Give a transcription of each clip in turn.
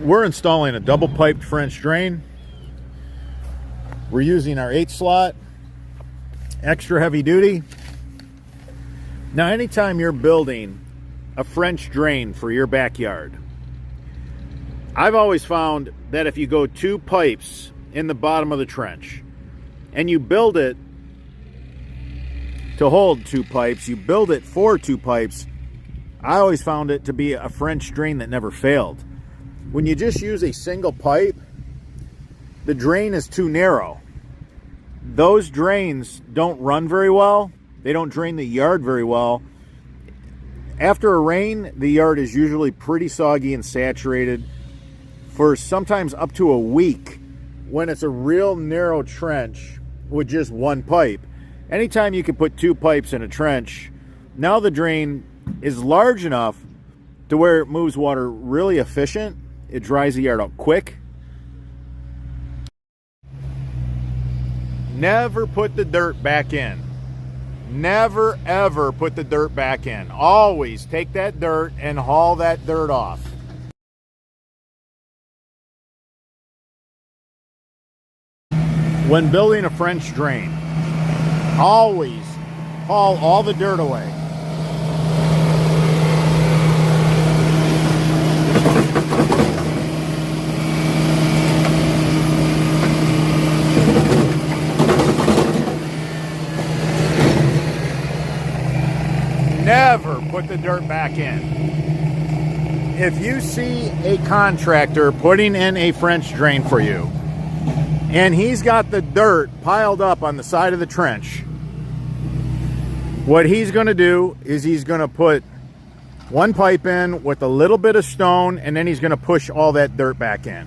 We're installing a double piped French drain. We're using our 8 slot, extra heavy duty. Now, anytime you're building a French drain for your backyard, I've always found that if you go 2 pipes in the bottom of the trench and you build it to hold 2 pipes, you build it for 2 pipes, I always found it to be a French drain that never failed. When you just use a single pipe, the drain is too narrow. Those drains don't run very well. They don't drain the yard very well. After a rain, the yard is usually pretty soggy and saturated for sometimes up to a week when it's a real narrow trench with just 1 pipe. Anytime you can put 2 pipes in a trench, now the drain is large enough to where it moves water really efficient. It dries the yard out quick. Never put the dirt back in. Never ever put the dirt back in. Always take that dirt and haul that dirt off. When building a French drain, always haul all the dirt away. Never put the dirt back in. If you see a contractor putting in a French drain for you and he's got the dirt piled up on the side of the trench, what he's going to do is he's going to put 1 pipe in with a little bit of stone, and then he's going to push all that dirt back in.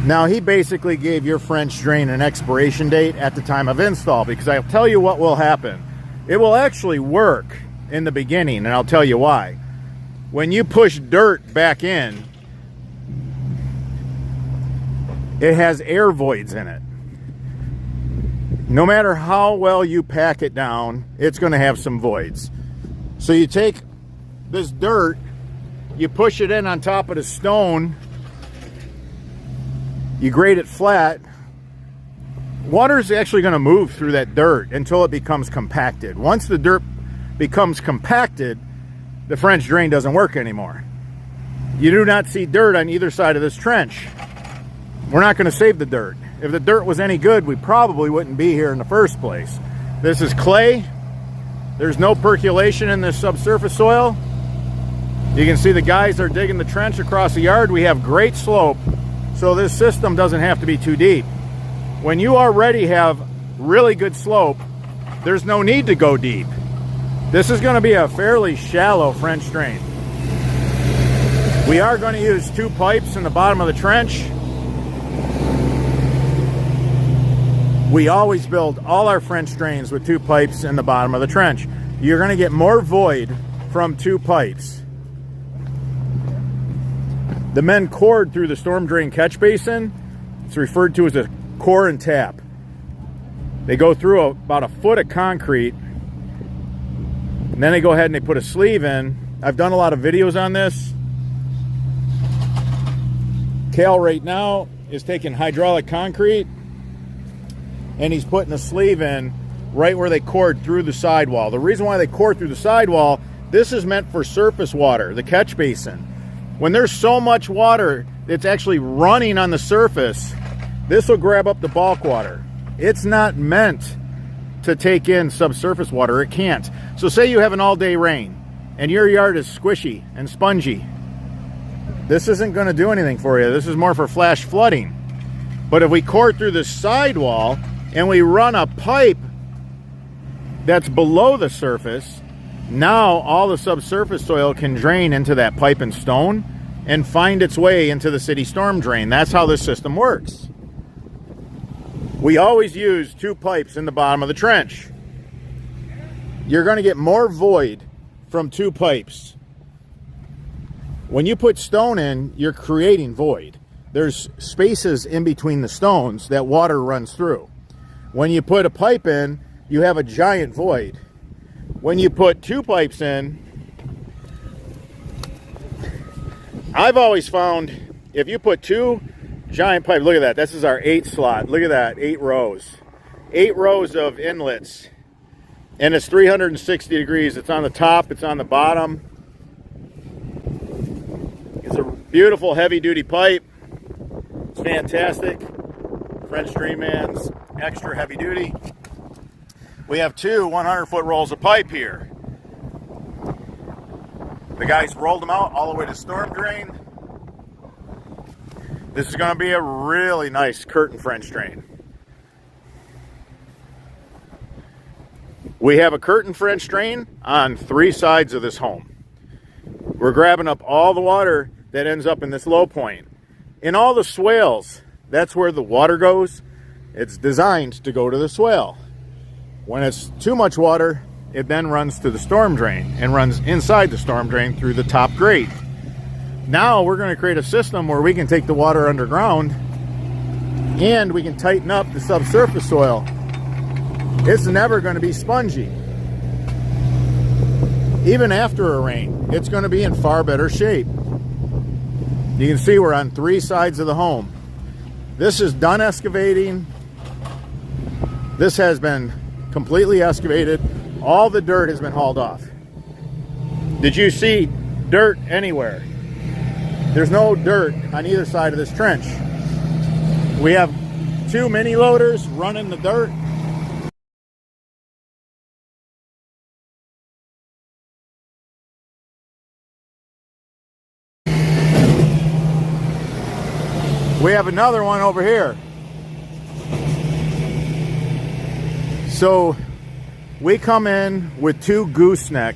Now, he basically gave your French drain an expiration date at the time of install, because I'll tell you what will happen. It will actually work in the beginning, and I'll tell you why. When you push dirt back in, it has air voids in it. No matter how well you pack it down, it's going to have some voids. So you take this dirt, you push it in on top of the stone, you grate it flat. Water is actually going to move through that dirt until it becomes compacted. Once the dirt becomes compacted, the French drain doesn't work anymore. You do not see dirt on either side of this trench. We're not going to save the dirt. If the dirt was any good, we probably wouldn't be here in the first place. This is clay. There's no percolation in this subsurface soil. You can see the guys are digging the trench across the yard. We have great slope, so this system doesn't have to be too deep. When you already have really good slope, there's no need to go deep. This is going to be a fairly shallow French drain. We are going to use 2 pipes in the bottom of the trench. We always build all our French drains with 2 pipes in the bottom of the trench. You're going to get more void from 2 pipes. The men cored through the storm drain catch basin. It's referred to as a core and tap. They go through about a foot of concrete, and then they go ahead and they put a sleeve in. I've done a lot of videos on this. Cal right now is taking hydraulic concrete and he's putting a sleeve in right where they cored through the sidewall. The reason why they cored through the sidewall, this is meant for surface water, the catch basin. When there's so much water that's actually running on the surface, this will grab up the bulk water. It's not meant to take in subsurface water. It can't. So say you have an all-day rain and your yard is squishy and spongy. This isn't going to do anything for you. This is more for flash flooding. But if we core through the sidewall and we run a pipe that's below the surface, now all the subsurface soil can drain into that pipe and stone and find its way into the city storm drain. That's how this system works. We always use 2 pipes in the bottom of the trench. You're going to get more void from 2 pipes. When you put stone in, you're creating void. There's spaces in between the stones that water runs through. When you put a pipe in, you have a giant void. When you put 2 pipes in, I've always found if you put 2 giant pipes, look at that. This is our 8 slot. Look at that, 8 rows. 8 rows of inlets. And it's 360 degrees. It's on the top, it's on the bottom. It's a beautiful heavy-duty pipe. It's fantastic. French Drain Man's extra heavy-duty. We have 2 100-foot rolls of pipe here. The guys rolled them out all the way to storm drain. This is going to be a really nice curtain French drain. We have a curtain French drain on 3 sides of this home. We're grabbing up all the water that ends up in this low point. In all the swales, that's where the water goes. It's designed to go to the swale. When it's too much water, it then runs to the storm drain and runs inside the storm drain through the top grate. Now we're going to create a system where we can take the water underground and we can tighten up the subsurface soil. It's never going to be spongy. Even after a rain, it's going to be in far better shape. You can see we're on 3 sides of the home. This is done excavating. This has been completely excavated. All the dirt has been hauled off. Did you see dirt anywhere? There's no dirt on either side of this trench. We have 2 mini loaders running the dirt. We have another one over here. So we come in with 2 gooseneck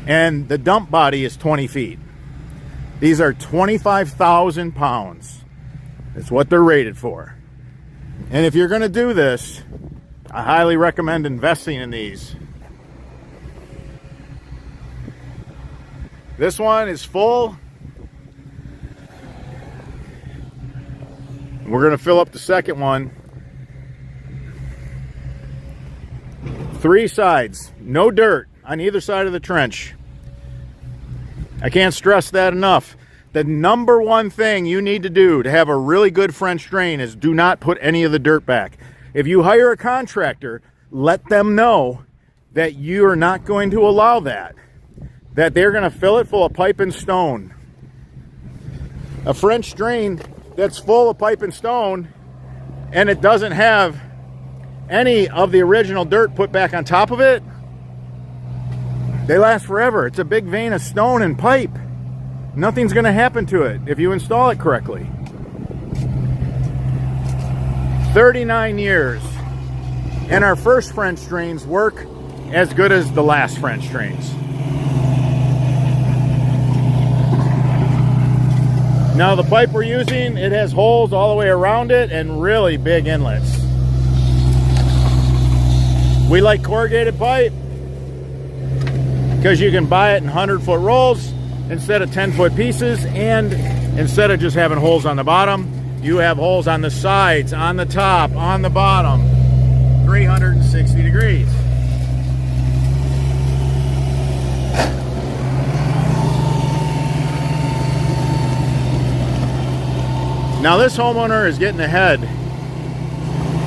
and the dump body is 20 feet. These are 25,000 pounds. That's what they're rated for. And if you're going to do this, I highly recommend investing in these. This one is full. We're going to fill up the second one. 3 sides, no dirt on either side of the trench. I can't stress that enough. The number one thing you need to do to have a really good French drain is do not put any of the dirt back. If you hire a contractor, let them know that you are not going to allow that. That they're going to fill it full of pipe and stone. A French drain that's full of pipe and stone and it doesn't have any of the original dirt put back on top of it, they last forever. It's a big vein of stone and pipe. Nothing's going to happen to it if you install it correctly. 39 years. And our first French drains work as good as the last French drains. Now the pipe we're using, it has holes all the way around it and really big inlets. We like corrugated pipe because you can buy it in 100-foot rolls instead of 10-foot pieces, and instead of just having holes on the bottom, you have holes on the sides, on the top, on the bottom, 360 degrees. Now this homeowner is getting ahead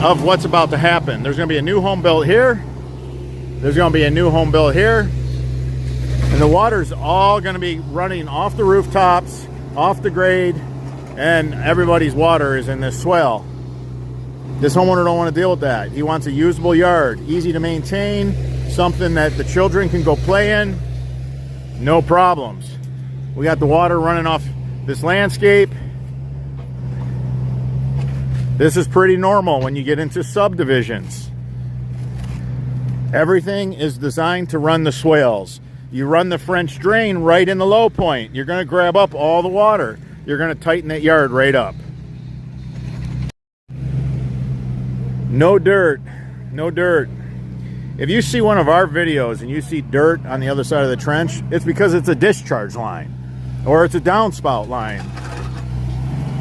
of what's about to happen. There's going to be a new home built here. There's going to be a new home built here. And the water's all going to be running off the rooftops, off the grade, and everybody's water is in this swell. This homeowner don't want to deal with that. He wants a usable yard, easy to maintain, something that the children can go play in, no problems. We got the water running off this landscape. This is pretty normal when you get into subdivisions. Everything is designed to run the swales. You run the French drain right in the low point. You're going to grab up all the water. You're going to tighten that yard right up. No dirt. No dirt. If you see one of our videos and you see dirt on the other side of the trench, it's because it's a discharge line or it's a downspout line.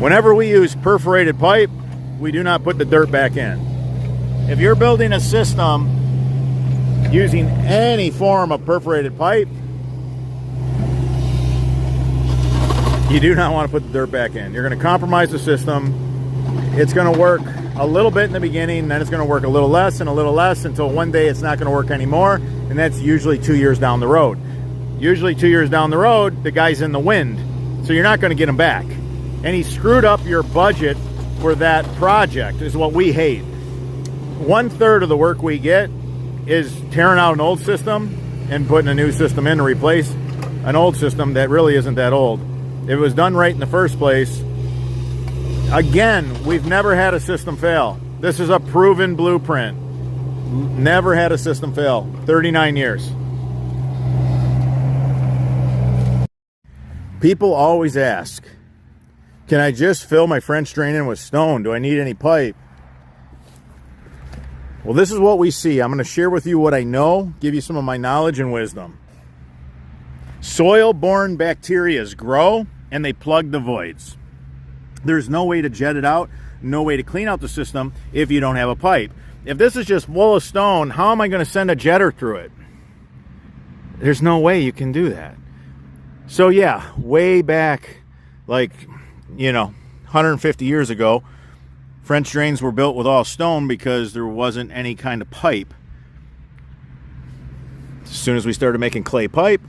Whenever we use perforated pipe, we do not put the dirt back in. If you're building a system using any form of perforated pipe, You do not want to put the dirt back in. You're going to compromise the system. It's going to work a little bit in the beginning, then it's going to work a little less and a little less until one day it's not going to work anymore, and that's usually 2 years down the road. Usually 2 years down the road, the guy's in the wind, so you're not going to get him back. And he screwed up your budget for that project, is what we hate. 1/3 of the work we get is tearing out an old system and putting a new system in to replace an old system that really isn't that old. If it was done right in the first place, again, we've never had a system fail. This is a proven blueprint. Never had a system fail. 39 years. People always ask, can I just fill my French drain in with stone? Do I need any pipe? Well, this is what we see. I'm going to share with you what I know, give you some of my knowledge and wisdom. Soil-borne bacteria grow and they plug the voids. There's no way to jet it out, no way to clean out the system if you don't have a pipe. If this is just full of stone, how am I going to send a jetter through it? There's no way you can do that. So yeah, way back, like, 150 years ago, French drains were built with all stone because there wasn't any kind of pipe. As soon as we started making clay pipe,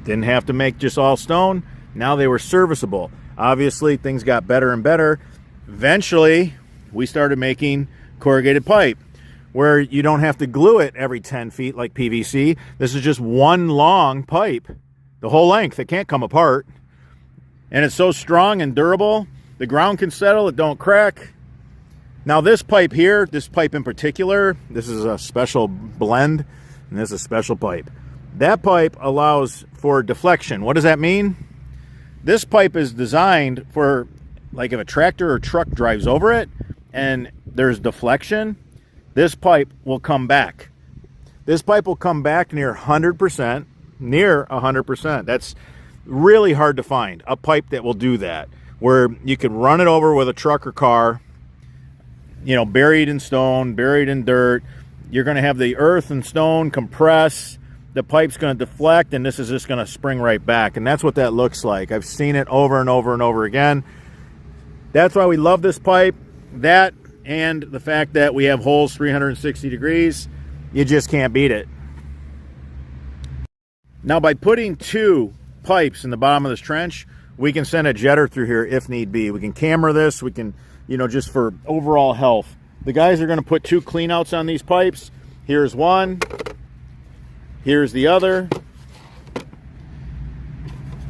didn't have to make just all stone. Now they were serviceable. Obviously, things got better and better. Eventually, we started making corrugated pipe, where you don't have to glue it every 10 feet like PVC. This is just one long pipe, the whole length. It can't come apart. And it's so strong and durable, the ground can settle, it don't crack. Now this pipe here, this pipe in particular, this is a special blend, and this is a special pipe. That pipe allows for deflection. What does that mean? This pipe is designed for, like, if a tractor or truck drives over it and there's deflection, this pipe will come back. This pipe will come back near 100%, near 100%. That's really hard to find, a pipe that will do that, where you could run it over with a truck or car, buried in stone, buried in dirt. You're going to have the earth and stone compress. The pipe's going to deflect, and this is just going to spring right back. And that's what that looks like. I've seen it over and over and over again. That's why we love this pipe. That and the fact that we have holes 360 degrees, you just can't beat it. Now, by putting 2 pipes in the bottom of this trench, we can send a jetter through here if need be. We can camera this. We can, just for overall health. The guys are going to put 2 cleanouts on these pipes. Here's one. Here's the other.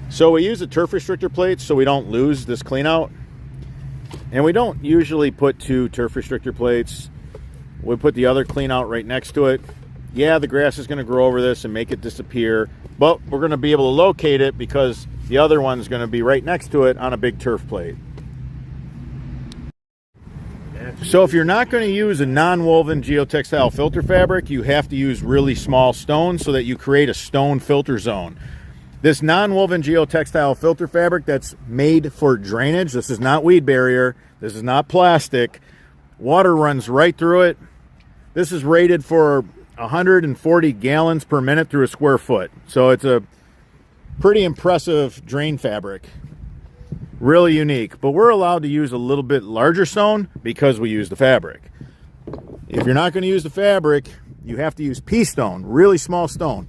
So we use a turf restrictor plate so we don't lose this cleanout. And we don't usually put 2 turf restrictor plates. We put the other cleanout right next to it. Yeah, the grass is going to grow over this and make it disappear, but we're going to be able to locate it because the other one's going to be right next to it on a big turf plate. So if you're not going to use a non-woven geotextile filter fabric, you have to use really small stones so that you create a stone filter zone. This non-woven geotextile filter fabric that's made for drainage, this is not weed barrier, this is not plastic. Water runs right through it. This is rated for 140 gallons per minute through a square foot. So it's a pretty impressive drain fabric. Really unique. But we're allowed to use a little bit larger stone because we use the fabric. If you're not going to use the fabric, you have to use pea stone, really small stone.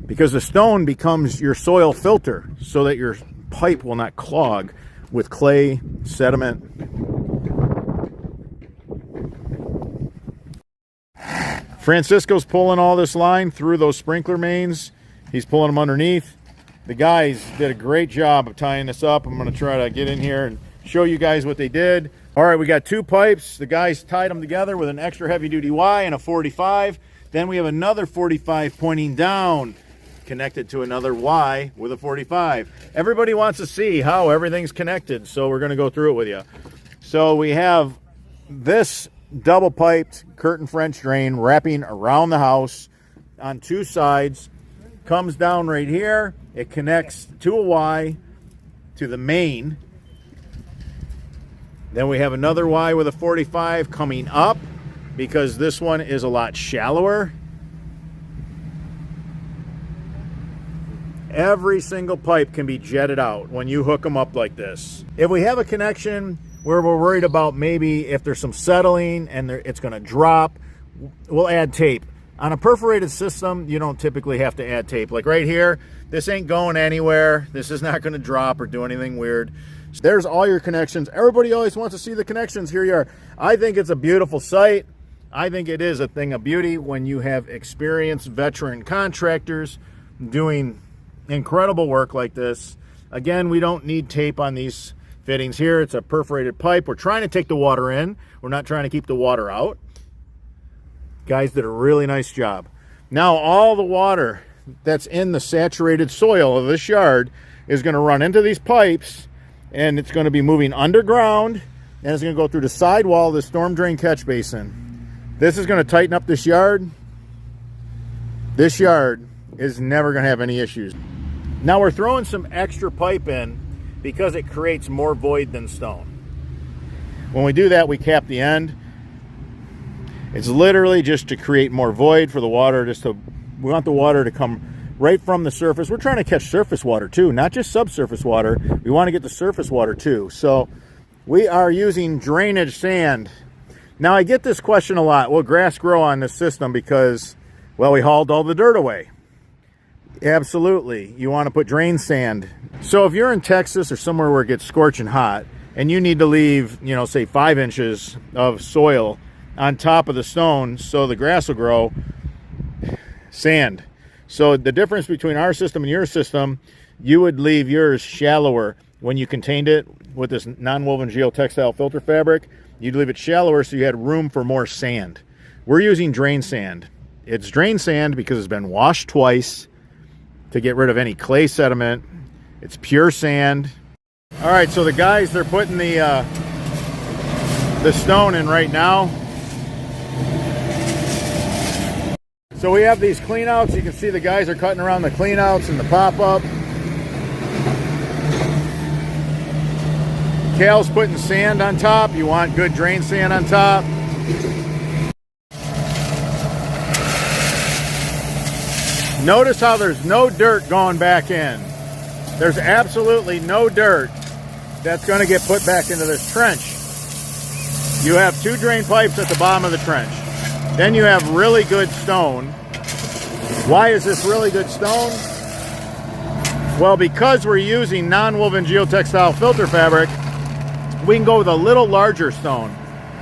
Because the stone becomes your soil filter so that your pipe will not clog with clay, sediment. Francisco's pulling all this line through those sprinkler mains. He's pulling them underneath. The guys did a great job of tying this up. I'm going to try to get in here and show you guys what they did. All right, we got 2 pipes. The guys tied them together with an extra heavy-duty Y and a 45. Then we have another 45 pointing down, connected to another Y with a 45. Everybody wants to see how everything's connected, so we're going to go through it with you. So we have this double-piped curtain French drain wrapping around the house on 2 sides. Comes down right here. It connects to a Y to the main. Then we have another Y with a 45 coming up because this one is a lot shallower. every single pipe can be jetted out when you hook them up like this. If we have a connection where we're worried about maybe if there's some settling and it's going to drop, we'll add tape. On a perforated system, you don't typically have to add tape. Like right here, this ain't going anywhere. This is not going to drop or do anything weird. So there's all your connections. Everybody always wants to see the connections. Here you are. I think it's a beautiful site. I think it is a thing of beauty when you have experienced veteran contractors doing incredible work like this. Again, we don't need tape on these fittings here. It's a perforated pipe. We're trying to take the water in. We're not trying to keep the water out. Guys did a really nice job. Now all the water that's in the saturated soil of this yard is going to run into these pipes, and it's going to be moving underground, and it's going to go through the sidewall of the storm drain catch basin. This is going to tighten up this yard. This yard is never going to have any issues. Now we're throwing some extra pipe in because it creates more void than stone. When we do that, we cap the end. It's literally just to create more void for the water. We want the water to come right from the surface. We're trying to catch surface water too, not just subsurface water. We want to get the surface water too. So we are using drainage sand. Now I get this question a lot. Will grass grow on this system because, well, we hauled all the dirt away? Absolutely. You want to put drain sand. So if you're in Texas or somewhere where it gets scorching hot and you need to leave, you know, say 5 inches of soil on top of the stone so the grass will grow, sand. So the difference between our system and your system, you would leave yours shallower when you contained it with this non-woven geotextile filter fabric. You'd leave it shallower so you had room for more sand. We're using drain sand. It's drain sand because it's been washed twice to get rid of any clay sediment. It's pure sand. All right, so the guys, they're putting the stone in right now. So we have these cleanouts. You can see the guys are cutting around the cleanouts and the pop-up. Cal's putting sand on top. You want good drain sand on top. Notice how there's no dirt going back in. There's absolutely no dirt that's going to get put back into this trench. You have 2 drain pipes at the bottom of the trench. Then you have really good stone. Why is this really good stone? Well, because we're using non-woven geotextile filter fabric, we can go with a little larger stone.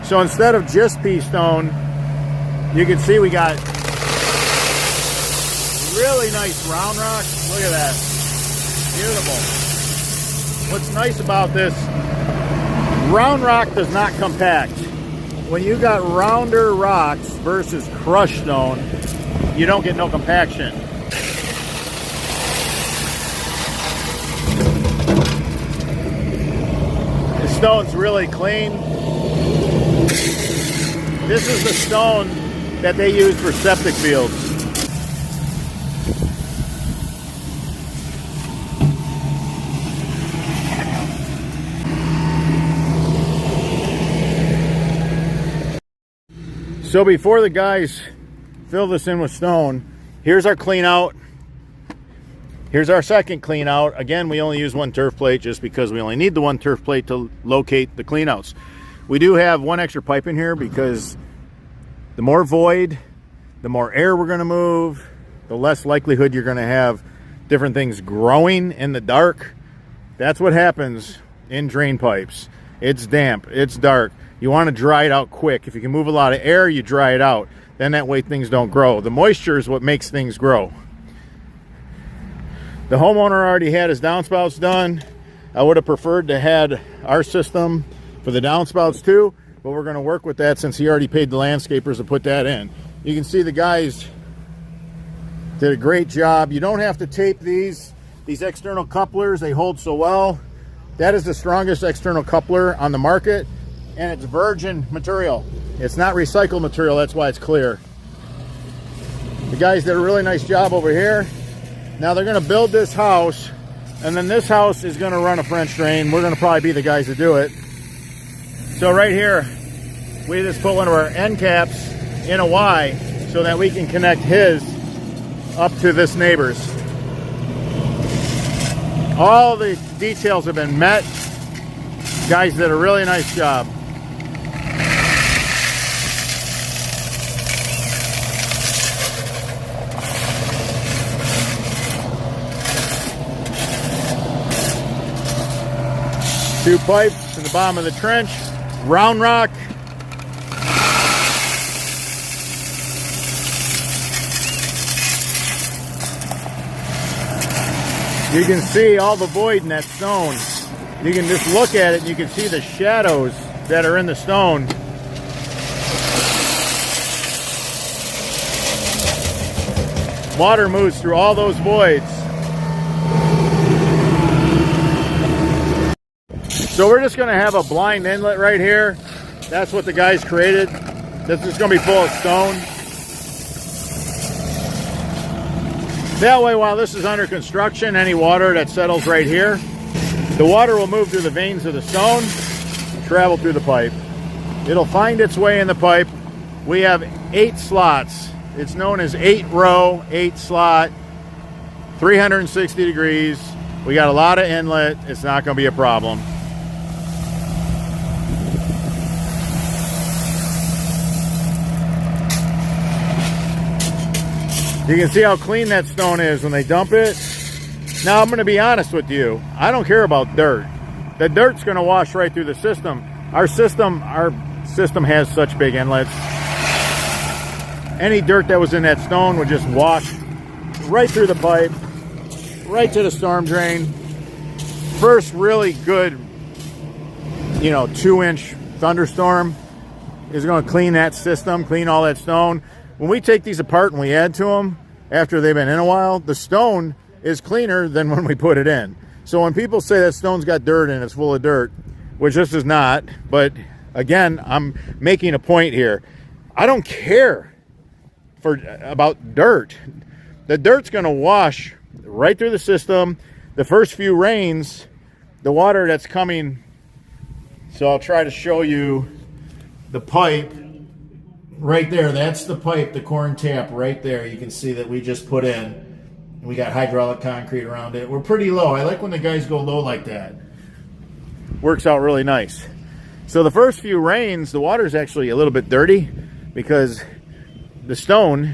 So instead of just pea stone, you can see we got really nice round rock. Look at that. Beautiful. What's nice about this, round rock does not compact. When you got rounder rocks versus crushed stone, you don't get no compaction. The stone's really clean. This is the stone that they use for septic fields. So before the guys fill this in with stone, here's our clean out. Here's our second clean out. Again, we only use 1 turf plate just because we only need the 1 turf plate to locate the clean outs. We do have 1 extra pipe in here because the more void, the more air we're going to move, the less likelihood you're going to have different things growing in the dark. That's what happens in drain pipes. It's damp, it's dark. You want to dry it out quick. If you can move a lot of air, you dry it out. Then that way things don't grow. The moisture is what makes things grow. The homeowner already had his downspouts done. I would have preferred to had our system for the downspouts too, but we're going to work with that since he already paid the landscapers to put that in. You can see the guys did a great job. You don't have to tape these external couplers. They hold so well. That is the strongest external coupler on the market, and it's virgin material. It's not recycled material, that's why it's clear. The guys did a really nice job over here. Now they're gonna build this house, and then this house is gonna run a French drain. We're gonna probably be the guys to do it. So right here, we just put one of our end caps in a Y so that we can connect his up to this neighbor's. All the details have been met. Guys did a really nice job. Two pipes in the bottom of the trench, round rock. You can see all the void in that stone. You can just look at it and you can see the shadows that are in the stone. Water moves through all those voids. So we're just going to have a blind inlet right here. That's what the guys created. This is going to be full of stone. That way, while this is under construction, any water that settles right here, the water will move through the veins of the stone and travel through the pipe. It'll find its way in the pipe. We have 8 slots. It's known as 8 row, 8 slot, 360 degrees. We got a lot of inlet. It's not going to be a problem. You can see how clean that stone is when they dump it. Now, I'm going to be honest with you. I don't care about dirt. The dirt's going to wash right through the system. Our system has such big inlets. Any dirt that was in that stone would just wash right through the pipe, right to the storm drain. First really good, 2-inch thunderstorm is going to clean that system, clean all that stone. When we take these apart and we add to them after they've been in a while, the stone is cleaner than when we put it in. So when people say that stone's got dirt in it, it's full of dirt, which this is not, but again, I'm making a point here. I don't care about dirt. The dirt's going to wash right through the system. The first few rains, the water that's coming, so I'll try to show you the pipe. Right there, that's the pipe, the corn tap right there. You can see that we just put in. We got hydraulic concrete around it. We're pretty low. I like when the guys go low like that. Works out really nice. So the first few rains, the water's actually a little bit dirty because the stone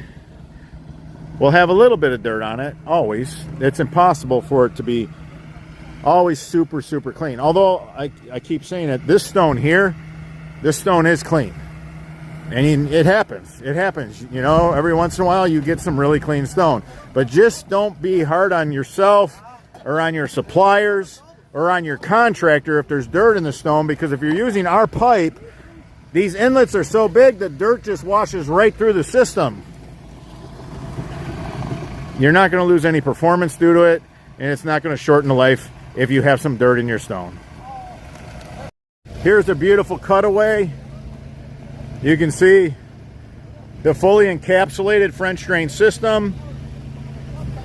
will have a little bit of dirt on it, always. It's impossible for it to be always super, super clean. Although, I keep saying it, this stone here, this stone is clean. And it happens. It happens. Every once in a while you get some really clean stone. But just don't be hard on yourself or on your suppliers or on your contractor if there's dirt in the stone, because if you're using our pipe, these inlets are so big that dirt just washes right through the system. You're not going to lose any performance due to it, and it's not going to shorten the life if you have some dirt in your stone. Here's a beautiful cutaway. You can see the fully encapsulated French drain system.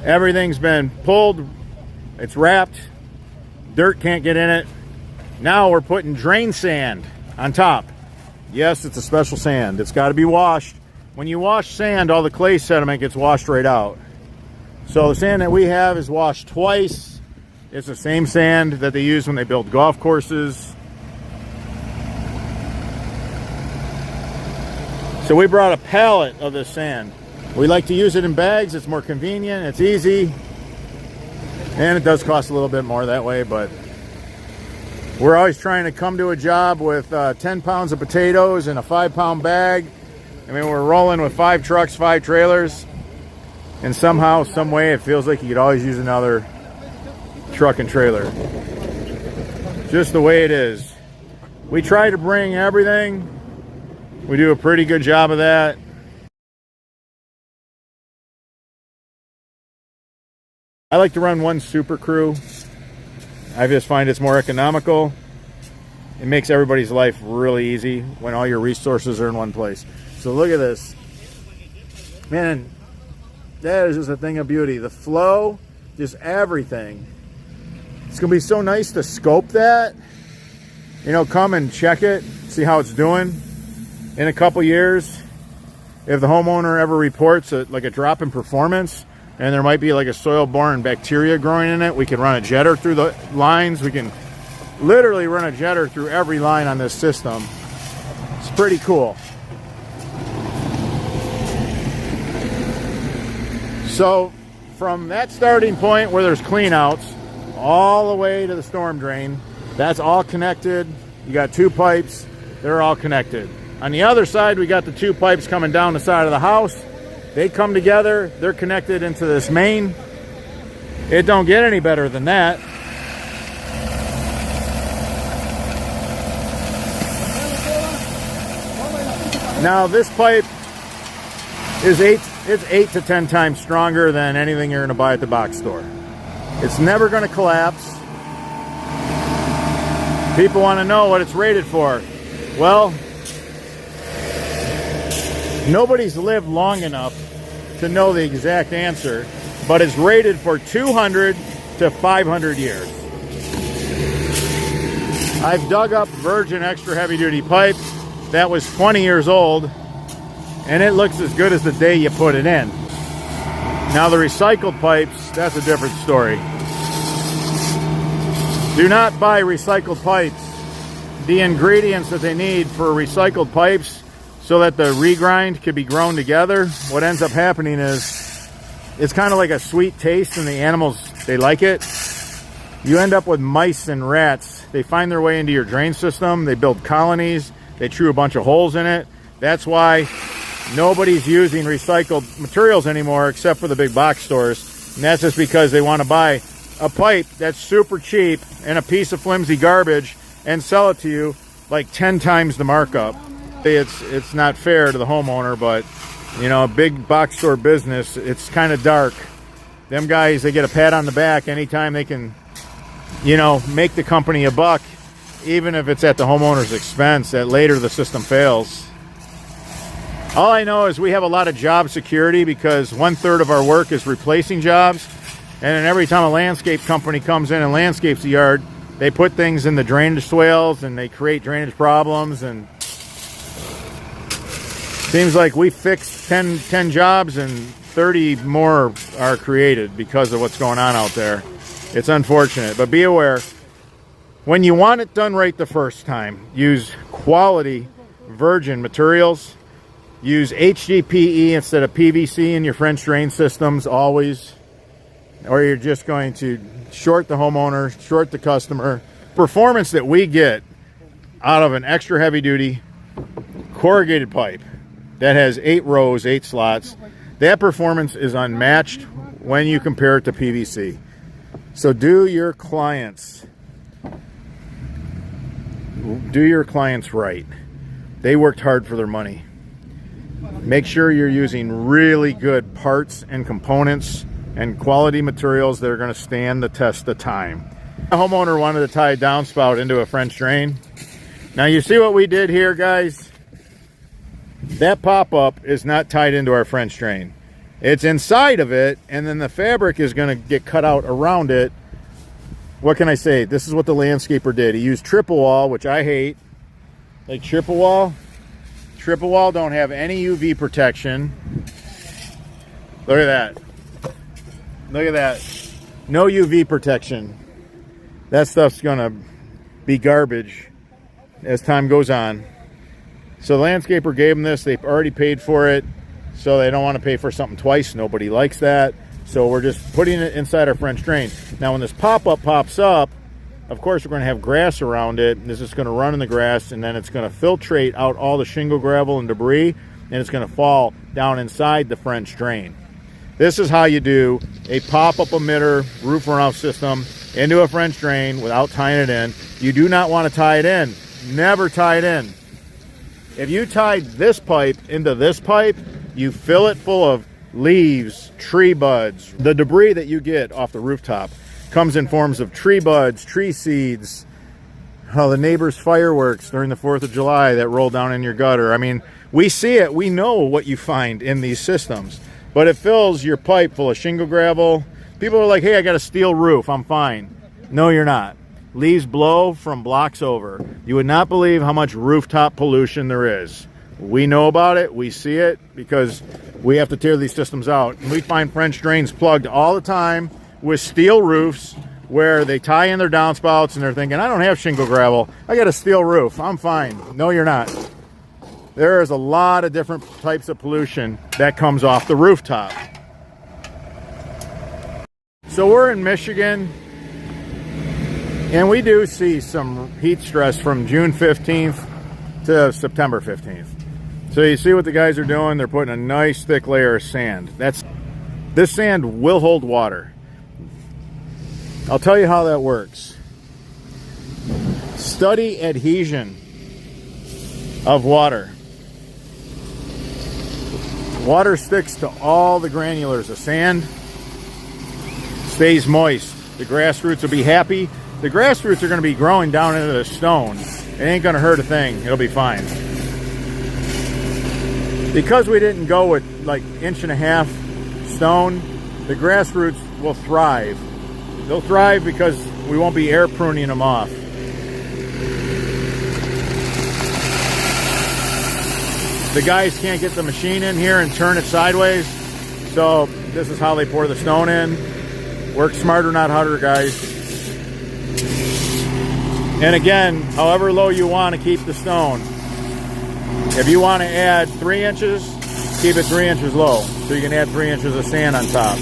Everything's been pulled. It's wrapped. Dirt can't get in it. Now we're putting drain sand on top. Yes, it's a special sand. It's got to be washed. When you wash sand, all the clay sediment gets washed right out. So the sand that we have is washed twice. It's the same sand that they use when they build golf courses. So we brought a pallet of this sand. We like to use it in bags. It's more convenient, it's easy, and it does cost a little bit more that way, but we're always trying to come to a job with 10 pounds of potatoes in a 5-pound bag. I mean, we're rolling with 5 trucks, 5 trailers, and somehow, some way, it feels like you could always use another truck and trailer. Just the way it is. We try to bring everything. We do a pretty good job of that. I like to run one super crew. I just find it's more economical. It makes everybody's life really easy when all your resources are in one place. So look at this. Man, that is just a thing of beauty. The flow, just everything. It's going to be so nice to scope that. Come and check it, see how it's doing. In a couple years, if the homeowner ever reports a drop in performance, and there might be like a soil-borne bacteria growing in it, we can run a jetter through the lines. We can literally run a jetter through every line on this system. It's pretty cool. So from that starting point where there's cleanouts all the way to the storm drain, that's all connected. You got 2 pipes, they're all connected. On the other side, we got the 2 pipes coming down the side of the house. They come together, they're connected into this main. It don't get any better than that. Now this pipe is 8 to 10 times stronger than anything you're going to buy at the box store. It's never going to collapse. People want to know what it's rated for. Well, nobody's lived long enough to know the exact answer, but it's rated for 200 to 500 years. I've dug up virgin extra heavy duty pipe that was 20 years old, and it looks as good as the day you put it in. Now the recycled pipes, that's a different story. Do not buy recycled pipes. The ingredients that they need for recycled pipes so that the regrind can be grown together, what ends up happening is it's kind of like a sweet taste, and the animals, they like it. You end up with mice and rats. They find their way into your drain system. They build colonies. They chew a bunch of holes in it. That's why nobody's using recycled materials anymore except for the big box stores. And that's just because they want to buy a pipe that's super cheap and a piece of flimsy garbage and sell it to you like 10 times the markup. It's not fair to the homeowner, but you know, a big box store business, it's kind of dark. Them guys, they get a pat on the back anytime they can, you know, make the company a buck, even if it's at the homeowner's expense, that later the system fails. All I know is we have a lot of job security because 1/3 of our work is replacing jobs. And then every time a landscape company comes in and landscapes the yard, they put things in the drainage swales and they create drainage problems. And seems like we fixed 10 jobs and 30 more are created because of what's going on out there. It's unfortunate, but be aware. When you want it done right the first time, use quality virgin materials. Use HDPE instead of PVC in your French drain systems always, or you're just going to short the homeowner, short the customer. Performance that we get out of an extra heavy duty corrugated pipe that has 8 rows, 8 slots, that performance is unmatched when you compare it to PVC. So do your clients right. They worked hard for their money. Make sure you're using really good parts and components and quality materials that are going to stand the test of time. A homeowner wanted to tie a downspout into a French drain. Now you see what we did here, guys? That pop-up is not tied into our French drain. It's inside of it, and then the fabric is going to get cut out around it. What can I say? This is what the landscaper did. He used triple wall, which I hate. Like triple wall don't have any UV protection. Look at that. Look at that. No UV protection. That stuff's gonna be garbage as time goes on. So the landscaper gave them this. They've already paid for it, so they don't want to pay for something twice. Nobody likes that. So we're just putting it inside our French drain. Now when this pop-up pops up, of course we're going to have grass around it. This is going to run in the grass, and then it's going to filtrate out all the shingle, gravel, and debris, and it's going to fall down inside the French drain. This is how you do a pop-up emitter roof runoff system into a French drain without tying it in. You do not want to tie it in. Never tie it in. If you tied this pipe into this pipe, you fill it full of leaves, tree buds. The debris that you get off the rooftop comes in forms of tree buds, tree seeds, the neighbor's fireworks during the 4th of July that roll down in your gutter. I mean, we see it. We know what you find in these systems. But it fills your pipe full of shingle, gravel. People are like, hey, I got a steel roof. I'm fine. No, you're not. Leaves blow from blocks over. You would not believe how much rooftop pollution there is. We know about it. We see it because we have to tear these systems out. And we find French drains plugged all the time with steel roofs where they tie in their downspouts and they're thinking, I don't have shingle gravel. I got a steel roof. I'm fine. No, you're not. There is a lot of different types of pollution that comes off the rooftop. So we're in Michigan, and we do see some heat stress from June 15th to September 15th. So you see what the guys are doing? They're putting a nice thick layer of sand. This sand will hold water. I'll tell you how that works. Study adhesion of water. Water sticks to all the granulars of sand, stays moist. The grass roots will be happy. The grass roots are going to be growing down into the stone. It ain't going to hurt a thing. It'll be fine. Because we didn't go with like 1.5 inch stone, the grass roots will thrive. They'll thrive because we won't be air pruning them off. The guys can't get the machine in here and turn it sideways, so this is how they pour the stone in. Work smarter, not harder, guys. And again, however low you want to keep the stone. If you want to add 3 inches, keep it 3 inches low, so you can add 3 inches of sand on top.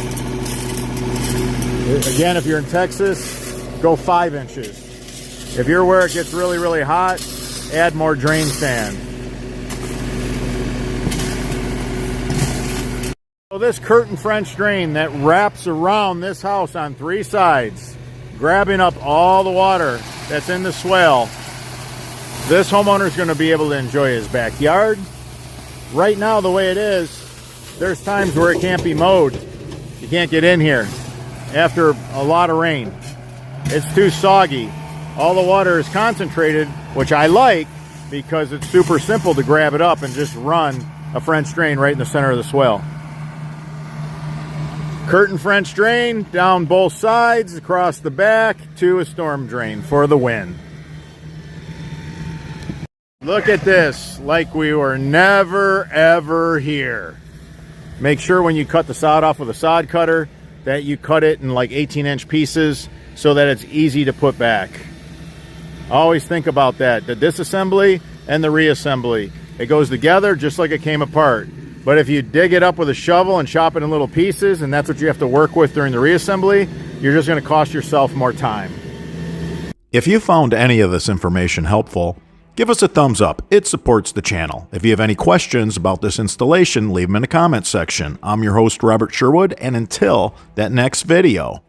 Again, if you're in Texas, go 5 inches. If you're where it gets really, really hot, add more drain sand. So this curtain French drain that wraps around this house on 3 sides, grabbing up all the water that's in the swale, this homeowner is going to be able to enjoy his backyard. Right now, the way it is, there's times where it can't be mowed. You can't get in here after a lot of rain. It's too soggy. All the water is concentrated, which I like because it's super simple to grab it up and just run a French drain right in the center of the swale. Curtain French drain down both sides, across the back to a storm drain for the win. Look at this, like we were never ever here. Make sure when you cut the sod off with a sod cutter that you cut it in like 18-inch pieces so that it's easy to put back. Always think about that, the disassembly and the reassembly. It goes together just like it came apart. But if you dig it up with a shovel and chop it in little pieces, and that's what you have to work with during the reassembly, you're just going to cost yourself more time. If you found any of this information helpful, give us a thumbs up. It supports the channel. If you have any questions about this installation, leave them in the comments section. I'm your host, Robert Sherwood, and until that next video.